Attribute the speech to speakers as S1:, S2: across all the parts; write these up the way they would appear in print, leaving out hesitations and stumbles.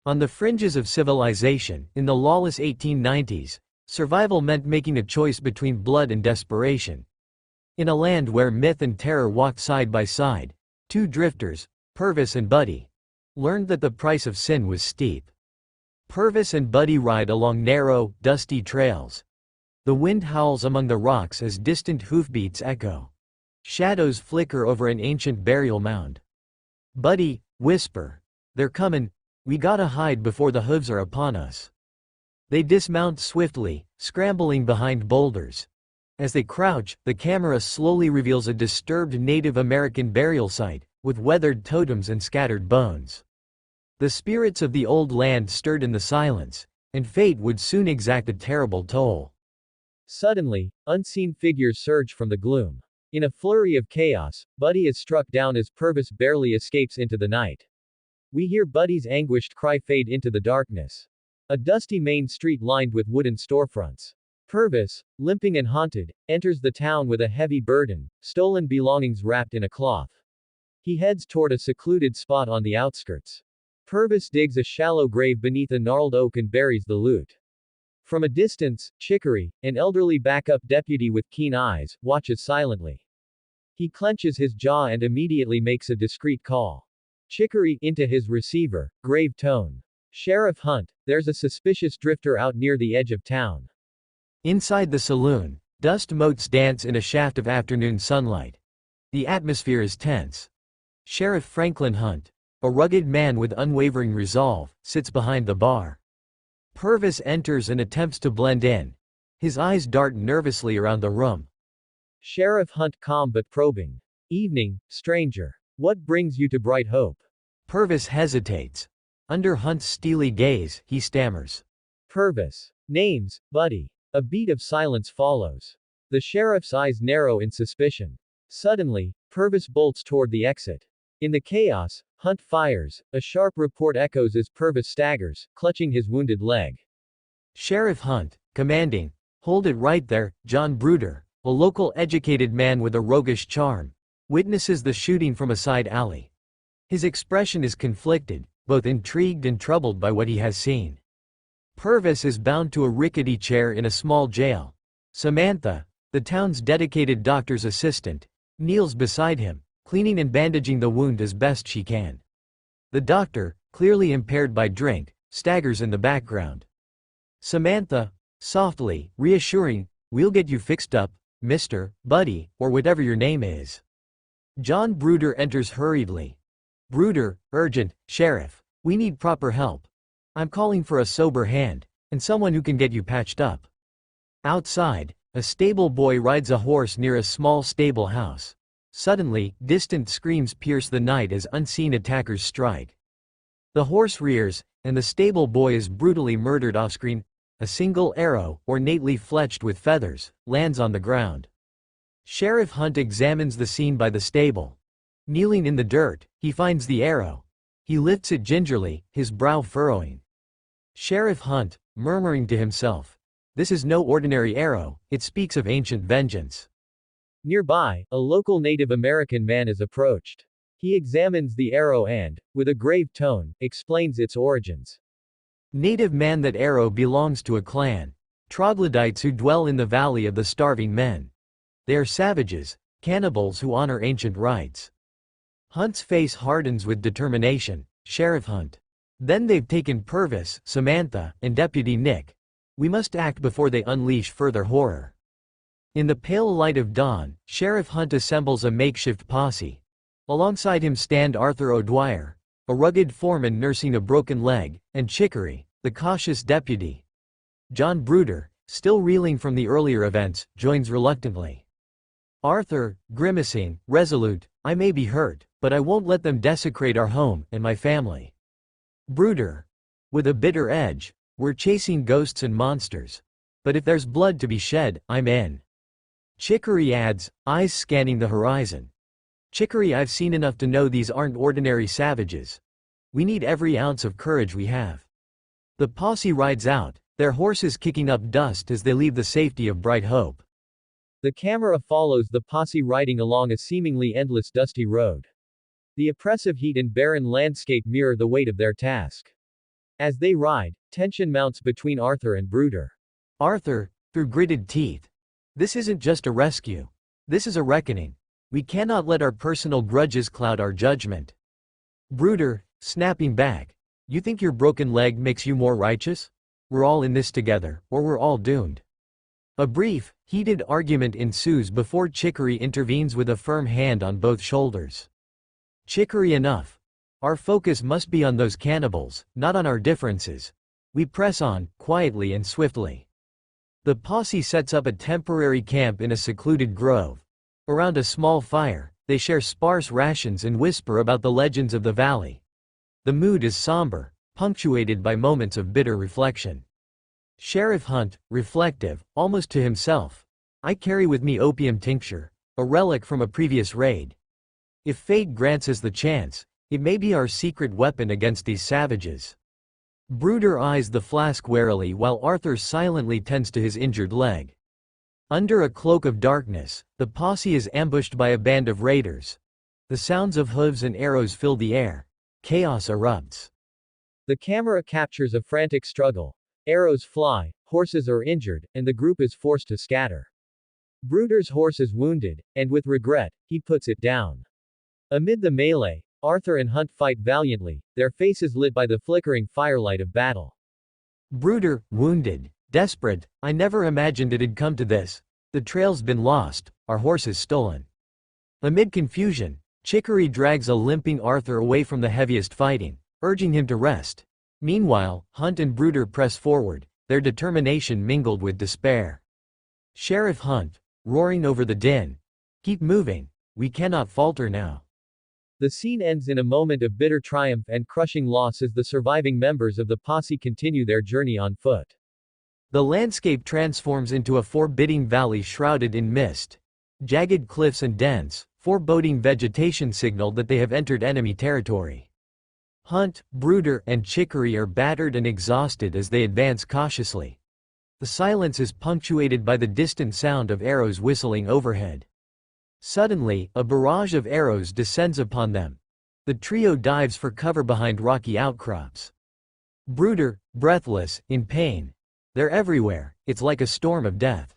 S1: On the fringes of civilization, in the lawless 1890s, survival meant making a choice between blood and desperation. In a land where myth and terror walked side by side, two drifters, Purvis and Buddy, learned that the price of sin was steep. Purvis and Buddy ride along narrow, dusty trails. The wind howls among the rocks as distant hoofbeats echo. Shadows flicker over an ancient burial mound. Buddy, whisper, "They're comin', we gotta hide before the hooves are upon us." They dismount swiftly, scrambling behind boulders. As they crouch, the camera slowly reveals a disturbed Native American burial site, with weathered totems and scattered bones. The spirits of the old land stirred in the silence, and fate would soon exact a terrible toll. Suddenly, unseen figures surge from the gloom. In a flurry of chaos, Buddy is struck down as Purvis barely escapes into the night. We hear Buddy's anguished cry fade into the darkness. A dusty main street lined with wooden storefronts. Purvis, limping and haunted, enters the town with a heavy burden, stolen belongings wrapped in a cloth. He heads toward a secluded spot on the outskirts. Purvis digs a shallow grave beneath a gnarled oak and buries the loot. From a distance, Chicory, an elderly backup deputy with keen eyes, watches silently. He clenches his jaw and immediately makes a discreet call. Chicory, into his receiver, grave tone. "Sheriff Hunt, there's a suspicious drifter out near the edge of town." Inside the saloon, dust motes dance in a shaft of afternoon sunlight. The atmosphere is tense. Sheriff Franklin Hunt, a rugged man with unwavering resolve, sits behind the bar. Purvis enters and attempts to blend in. His eyes dart nervously around the room. Sheriff Hunt calm but probing. "Evening, stranger. What brings you to Bright Hope?" Purvis hesitates. Under Hunt's steely gaze, he stammers. Purvis. "Name's Buddy." A beat of silence follows. The sheriff's eyes narrow in suspicion. Suddenly, Purvis bolts toward the exit. In the chaos, Hunt fires. A sharp report echoes as Purvis staggers, clutching his wounded leg. Sheriff Hunt, commanding, "Hold it right there." John Bruder, a local educated man with a roguish charm, witnesses the shooting from a side alley. His expression is conflicted, both intrigued and troubled by what he has seen. Purvis is bound to a rickety chair in a small jail. Samantha, the town's dedicated doctor's assistant, kneels beside him, cleaning and bandaging the wound as best she can. The doctor, clearly impaired by drink, staggers in the background. Samantha, softly, reassuring, "We'll get you fixed up, Mr. Buddy, or whatever your name is." John Bruder enters hurriedly. "Bruder, urgent, Sheriff. We need proper help. I'm calling for a sober hand, and someone who can get you patched up." Outside, a stable boy rides a horse near a small stable house. Suddenly, distant screams pierce the night as unseen attackers strike. The horse rears, and the stable boy is brutally murdered offscreen. A single arrow, ornately fletched with feathers, lands on the ground. Sheriff Hunt examines the scene by the stable. Kneeling in the dirt, he finds the arrow. He lifts it gingerly, his brow furrowing. Sheriff Hunt, murmuring to himself, "This is no ordinary arrow, it speaks of ancient vengeance." Nearby, a local Native American man is approached. He examines the arrow and, with a grave tone, explains its origins. Native man, that arrow belongs to a clan, troglodytes who dwell in the Valley of the Starving Men. They are savages, cannibals who honor ancient rites. Hunt's face hardens with determination. "Sheriff Hunt. Then they've taken Purvis, Samantha, and Deputy Nick. We must act before they unleash further horror." In the pale light of dawn, Sheriff Hunt assembles a makeshift posse. Alongside him stand Arthur O'Dwyer, a rugged foreman nursing a broken leg, and Chicory, the cautious deputy. John Bruder, still reeling from the earlier events, joins reluctantly. Arthur, grimacing, resolute, "I may be hurt, but I won't let them desecrate our home and my family." Bruder, with a bitter edge, "We're chasing ghosts and monsters. But if there's blood to be shed, I'm in." Chicory adds, eyes scanning the horizon. "Chicory, I've seen enough to know these aren't ordinary savages. We need every ounce of courage we have." The posse rides out, their horses kicking up dust as they leave the safety of Bright Hope. The camera follows the posse riding along a seemingly endless dusty road. The oppressive heat and barren landscape mirror the weight of their task.
S2: As they ride, tension mounts between Arthur and Bruder.
S1: Arthur, through gritted teeth. This isn't just a rescue. This is a reckoning. We cannot let our personal grudges cloud our judgment. Bruder, snapping back. You think your broken leg makes you more righteous? We're all in this together, or we're all doomed. A brief, heated argument ensues before Chicory intervenes with a firm hand on both shoulders. Chicory, enough. Our focus must be on those cannibals, not on our differences. We press on, quietly and swiftly. The posse sets up a temporary camp in a secluded grove. Around a small fire, they share sparse rations and whisper about the legends of the valley. The mood is somber, punctuated by moments of bitter reflection. Sheriff Hunt, reflective, almost to himself. I carry with me opium tincture, a relic from a previous raid. If fate grants us the chance, it may be our secret weapon against these savages. Bruder eyes the flask warily while Arthur silently tends to his injured leg. Under a cloak of darkness, the posse is ambushed by a band of raiders. The sounds of hooves and arrows fill the air. Chaos erupts.
S2: The camera captures a frantic struggle. Arrows fly, horses are injured, and the group is forced to scatter. Bruder's horse is wounded, and with regret, he puts it down. Amid the melee, Arthur and Hunt fight valiantly, their faces lit by the flickering firelight of battle.
S1: Bruder, wounded, desperate. I never imagined it'd come to this. The trail's been lost, our horses stolen. Amid confusion, Chicory drags a limping Arthur away from the heaviest fighting, urging him to rest. Meanwhile, Hunt and Bruder press forward, their determination mingled with despair. Sheriff Hunt, roaring over the din. Keep moving. We cannot falter now.
S2: The scene ends in a moment of bitter triumph and crushing loss as the surviving members of the posse continue their journey on foot.
S1: The landscape transforms into a forbidding valley shrouded in mist. Jagged cliffs and dense, foreboding vegetation signal that they have entered enemy territory. Hunt, Bruder, and Chicory are battered and exhausted as they advance cautiously. The silence is punctuated by the distant sound of arrows whistling overhead. Suddenly, a barrage of arrows descends upon them. The trio dives for cover behind rocky outcrops. Bruder, breathless, in pain. They're everywhere, it's like a storm of death.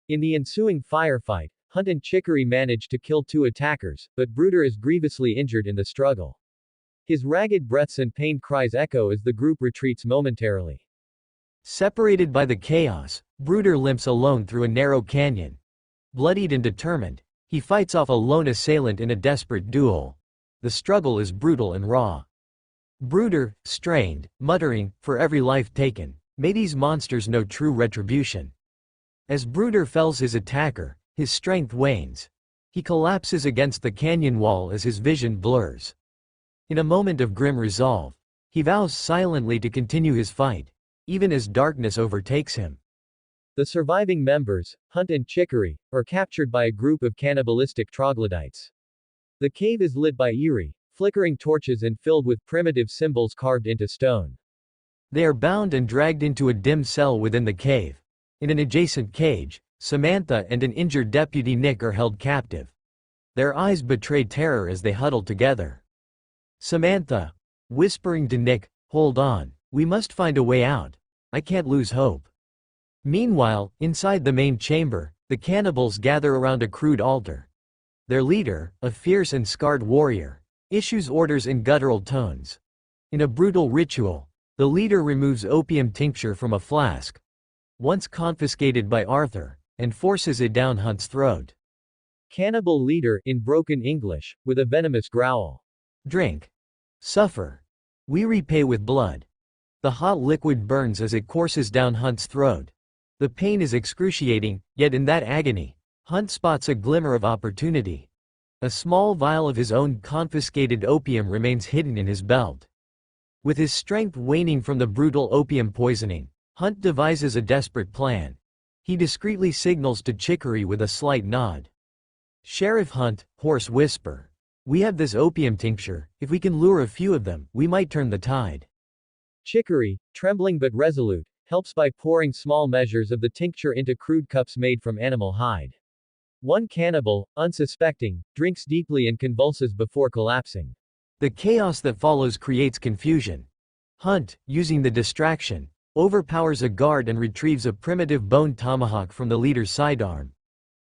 S2: In the ensuing firefight, Hunt and Chicory manage to kill 2 attackers, but Bruder is grievously injured in the struggle. His ragged breaths and pained cries echo as the group retreats momentarily.
S1: Separated by the chaos, Bruder limps alone through a narrow canyon. Bloodied and determined, he fights off a lone assailant in a desperate duel. The struggle is brutal and raw. Bruder, strained, muttering, for every life taken, may these monsters know true retribution. As Bruder fells his attacker, his strength wanes. He collapses against the canyon wall as his vision blurs. In a moment of grim resolve, he vows silently to continue his fight, even as darkness overtakes him.
S2: The surviving members, Hunt and Chicory, are captured by a group of cannibalistic troglodytes. The cave is lit by eerie, flickering torches and filled with primitive symbols carved into stone.
S1: They are bound and dragged into a dim cell within the cave. In an adjacent cage, Samantha and an injured Deputy Nick are held captive. Their eyes betray terror as they huddle together. Samantha, whispering to Nick, hold on, we must find a way out. I can't lose hope. Meanwhile, inside the main chamber, the cannibals gather around a crude altar. Their leader, a fierce and scarred warrior, issues orders in guttural tones. In a brutal ritual, the leader removes opium tincture from a flask, once confiscated by Arthur, and forces it down Hunt's throat.
S2: Cannibal leader, in broken English, with a venomous growl.
S1: Drink. Suffer. We repay with blood. The hot liquid burns as it courses down Hunt's throat. The pain is excruciating, yet in that agony, Hunt spots a glimmer of opportunity. A small vial of his own confiscated opium remains hidden in his belt. With his strength waning from the brutal opium poisoning, Hunt devises a desperate plan. He discreetly signals to Chicory with a slight nod. Sheriff Hunt, hoarse whisper. We have this opium tincture, if we can lure a few of them, we might turn the tide.
S2: Chicory, trembling but resolute, helps by pouring small measures of the tincture into crude cups made from animal hide. One cannibal, unsuspecting, drinks deeply and convulses before collapsing.
S1: The chaos that follows creates confusion. Hunt, using the distraction, overpowers a guard and retrieves a primitive bone tomahawk from the leader's sidearm.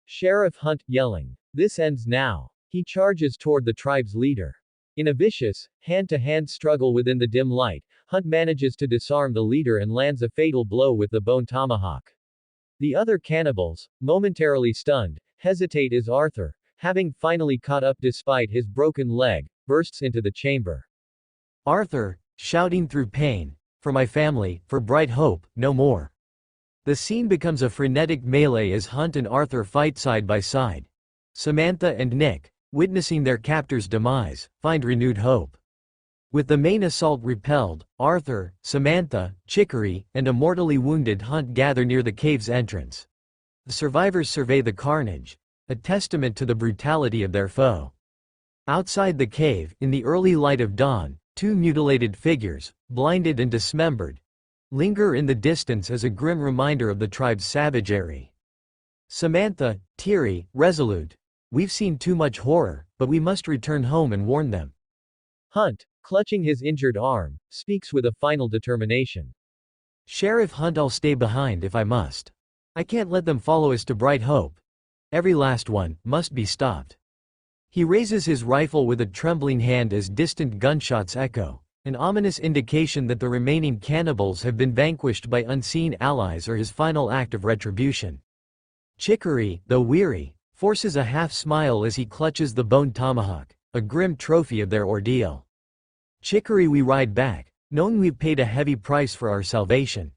S2: Sheriff Hunt, yelling, "This ends now." He charges toward the tribe's leader. In a vicious, hand-to-hand struggle within the dim light, Hunt manages to disarm the leader and lands a fatal blow with the bone tomahawk. The other cannibals, momentarily stunned, hesitate as Arthur, having finally caught up despite his broken leg, bursts into the chamber.
S1: Arthur, shouting through pain, "For my family, for bright hope, no more." The scene becomes a frenetic melee as Hunt and Arthur fight side by side. Samantha and Nick, witnessing their captor's demise, find renewed hope. With the main assault repelled, Arthur, Samantha, Chicory, and a mortally wounded Hunt gather near the cave's entrance. The survivors survey the carnage, a testament to the brutality of their foe. Outside the cave, in the early light of dawn, two mutilated figures, blinded and dismembered, linger in the distance as a grim reminder of the tribe's savagery. Samantha, teary, resolute, "We've seen too much horror, but we must return home and warn them."
S2: Hunt, clutching his injured arm, speaks with a final determination.
S1: "Sheriff Hunt, I'll stay behind if I must. I can't let them follow us to Bright Hope. Every last one must be stopped." He raises his rifle with a trembling hand as distant gunshots echo, an ominous indication that the remaining cannibals have been vanquished by unseen allies or his final act of retribution. Chicory, though weary, forces a half-smile as he clutches the bone tomahawk, a grim trophy of their ordeal. "Chicory, we ride back, knowing we've paid a heavy price for our salvation."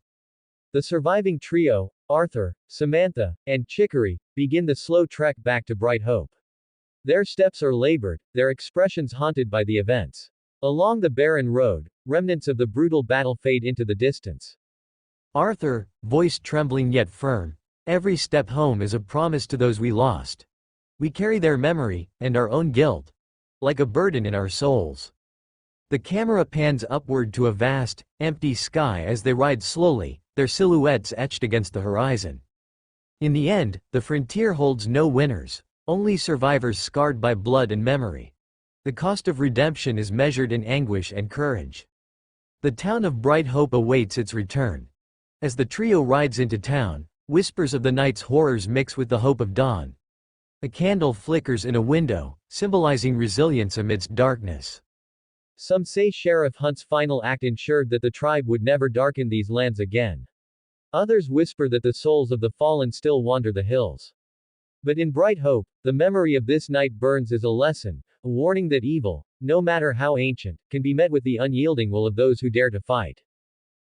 S2: The surviving trio, Arthur, Samantha, and Chicory, begin the slow trek back to Bright Hope. Their steps are labored, their expressions haunted by the events. Along the barren road, remnants of the brutal battle fade into the distance.
S1: Arthur, voice trembling yet firm, "Every step home is a promise to those we lost. We carry their memory, and our own guilt, like a burden in our souls." The camera pans upward to a vast, empty sky as they ride slowly, their silhouettes etched against the horizon. In the end, the frontier holds no winners, only survivors scarred by blood and memory. The cost of redemption is measured in anguish and courage. The town of Bright Hope awaits its return. As the trio rides into town, whispers of the night's horrors mix with the hope of dawn. A candle flickers in a window, symbolizing resilience amidst darkness.
S2: Some say Sheriff Hunt's final act ensured that the tribe would never darken these lands again. Others whisper that the souls of the fallen still wander the hills. But in Bright Hope, the memory of this night burns as a lesson, a warning that evil, no matter how ancient, can be met with the unyielding will of those who dare to fight.